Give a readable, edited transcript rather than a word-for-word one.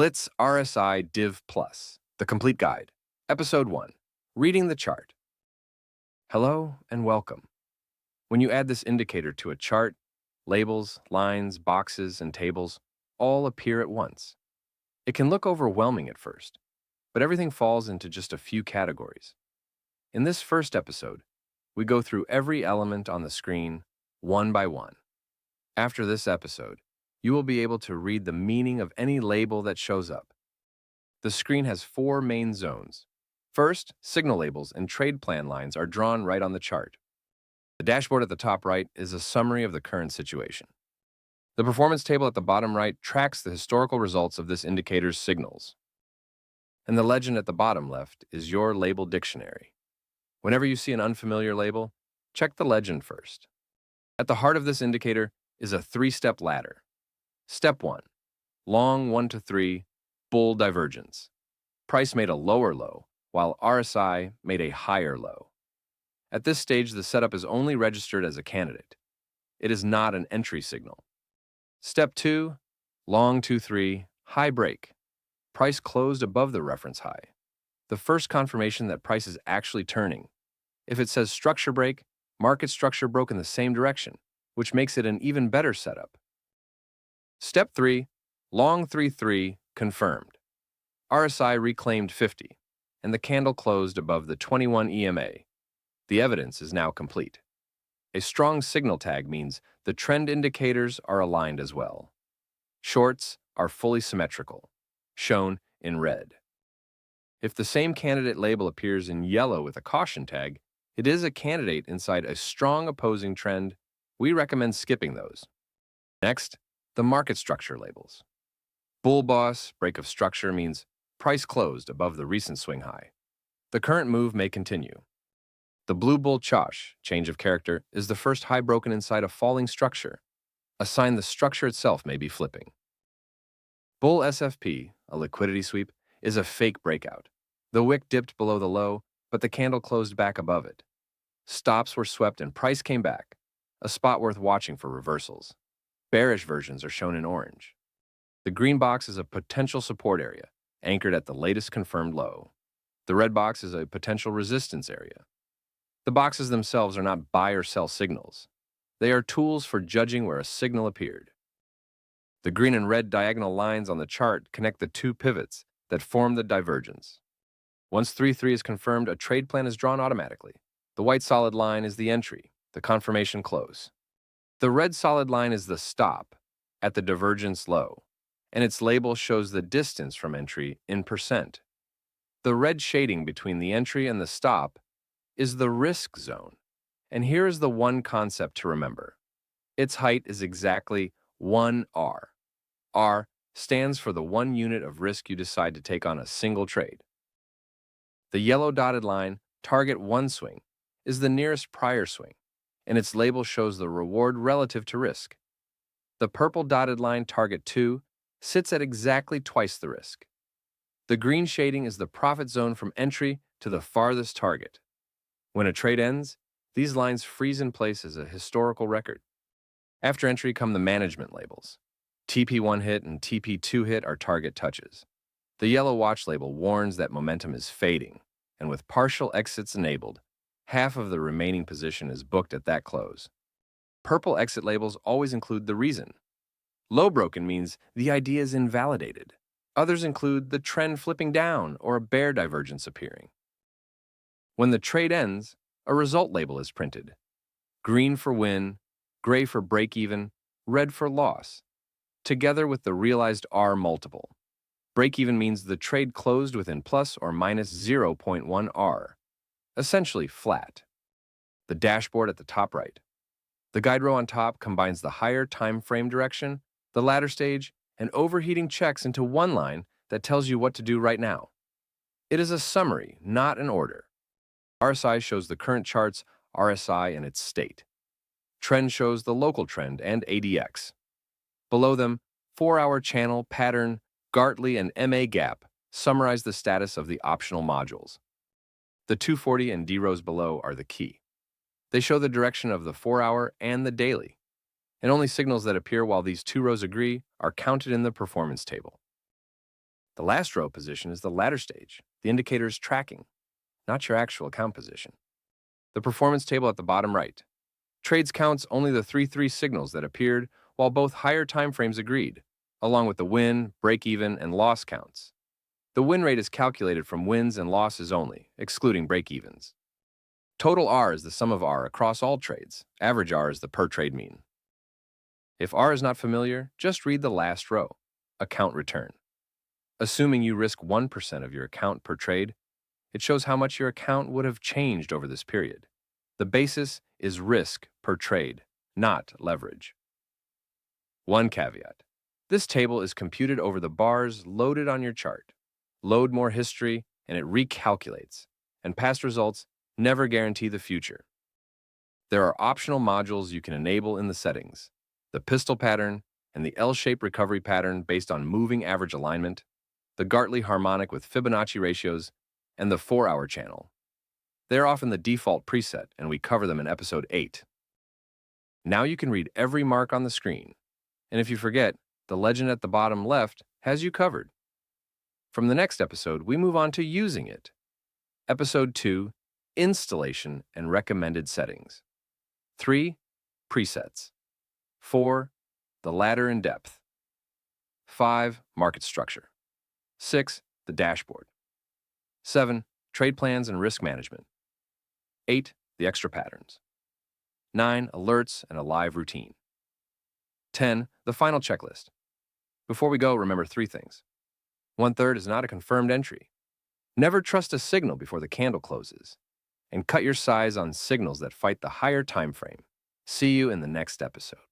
Blitz RSI Div Plus, the complete guide. Episode 1, Reading the Chart. Hello and welcome. When you add this indicator to a chart, labels, lines, boxes, and tables all appear at once. It can look overwhelming at first, but everything falls into just a few categories. In this first episode, we go through every element on the screen one by one. After this episode, you will be able to read the meaning of any label that shows up. The screen has 4 main zones. First, signal labels and trade plan lines are drawn right on the chart. The dashboard at the top right is a summary of the current situation. The performance table at the bottom right tracks the historical results of this indicator's signals. And the legend at the bottom left is your label dictionary. Whenever you see an unfamiliar label, check the legend first. At the heart of this indicator is a 3-step ladder. Step 1, long 1 to 3, bull divergence. Price made a lower low, while RSI made a higher low. At this stage, the setup is only registered as a candidate. It is not an entry signal. Step 2, long 2-3, high break. Price closed above the reference high. The first confirmation that price is actually turning. If it says structure break, market structure broke in the same direction, which makes it an even better setup. Step 3, long 3-3, confirmed. RSI reclaimed 50, and the candle closed above the 21 EMA. The evidence is now complete. A strong signal tag means the trend indicators are aligned as well. Shorts are fully symmetrical, shown in red. If the same candidate label appears in yellow with a caution tag, it is a candidate inside a strong opposing trend. We recommend skipping those. Next, the market structure labels. Bull boss, break of structure means price closed above the recent swing high. The current move may continue. The blue bull CHoCH, change of character, is the first high broken inside a falling structure, a sign the structure itself may be flipping. Bull SFP, a liquidity sweep, is a fake breakout. The wick dipped below the low, but the candle closed back above it. Stops were swept and price came back, a spot worth watching for reversals. Bearish versions are shown in orange. The green box is a potential support area, anchored at the latest confirmed low. The red box is a potential resistance area. The boxes themselves are not buy or sell signals. They are tools for judging where a signal appeared. The green and red diagonal lines on the chart connect the 2 pivots that form the divergence. Once 3-3 is confirmed, a trade plan is drawn automatically. The white solid line is the entry, the confirmation close. The red solid line is the stop at the divergence low, and its label shows the distance from entry in percent. The red shading between the entry and the stop is the risk zone, and here is the one concept to remember. Its height is exactly 1 R. R stands for the 1 unit of risk you decide to take on a single trade. The yellow dotted line, target 1 swing, is the nearest prior swing, and its label shows the reward relative to risk. The purple dotted line, target 2, sits at exactly twice the risk. The green shading is the profit zone from entry to the farthest target. When a trade ends, these lines freeze in place as a historical record. After entry come the management labels. TP1 hit and TP2 hit are target touches. The yellow watch label warns that momentum is fading, and with partial exits enabled, half of the remaining position is booked at that close. Purple exit labels always include the reason. Low broken means the idea is invalidated. Others include the trend flipping down or a bear divergence appearing. When the trade ends, a result label is printed. Green for win, gray for break even, red for loss, together with the realized R multiple. Break even means the trade closed within plus or minus 0.1 R. Essentially flat. The dashboard at the top right. The guide row on top combines the higher time frame direction, the ladder stage, and overheating checks into one line that tells you what to do right now. It is a summary, not an order. RSI shows the current chart's RSI and its state. Trend shows the local trend and ADX. Below them, 4-hour channel, pattern, Gartley, and MA gap summarize the status of the optional modules. The 240 and D rows below are the key. They show the direction of the 4-hour and the daily, and only signals that appear while these 2 rows agree are counted in the performance table. The last row position is the ladder stage. The indicator is tracking, not your actual account position. The performance table at the bottom right. Trades counts only the 3-3 signals that appeared while both higher timeframes agreed, along with the win, break-even, and loss counts. The win rate is calculated from wins and losses only, excluding break-evens. Total R is the sum of R across all trades. Average R is the per-trade mean. If R is not familiar, just read the last row, account return. Assuming you risk 1% of your account per trade, it shows how much your account would have changed over this period. The basis is risk per trade, not leverage. One caveat. This table is computed over the bars loaded on your chart. Load more history, and it recalculates, and past results never guarantee the future. There are optional modules you can enable in the settings: the pistol pattern and the L-shaped recovery pattern based on moving average alignment, the Gartley harmonic with Fibonacci ratios, and the 4-hour channel. They are often the default preset, and we cover them in episode 8. Now you can read every mark on the screen, and if you forget, the legend at the bottom left has you covered. From the next episode, we move on to using it. Episode 2, Installation and Recommended Settings. 3, Presets. 4, The Ladder and Depth. 5, Market Structure. 6, The Dashboard. 7, Trade Plans and Risk Management. 8, The Extra Patterns. 9, Alerts and a Live Routine. 10, The Final Checklist. Before we go, remember 3 things. 1/3 is not a confirmed entry. Never trust a signal before the candle closes. And cut your size on signals that fight the higher time frame. See you in the next episode.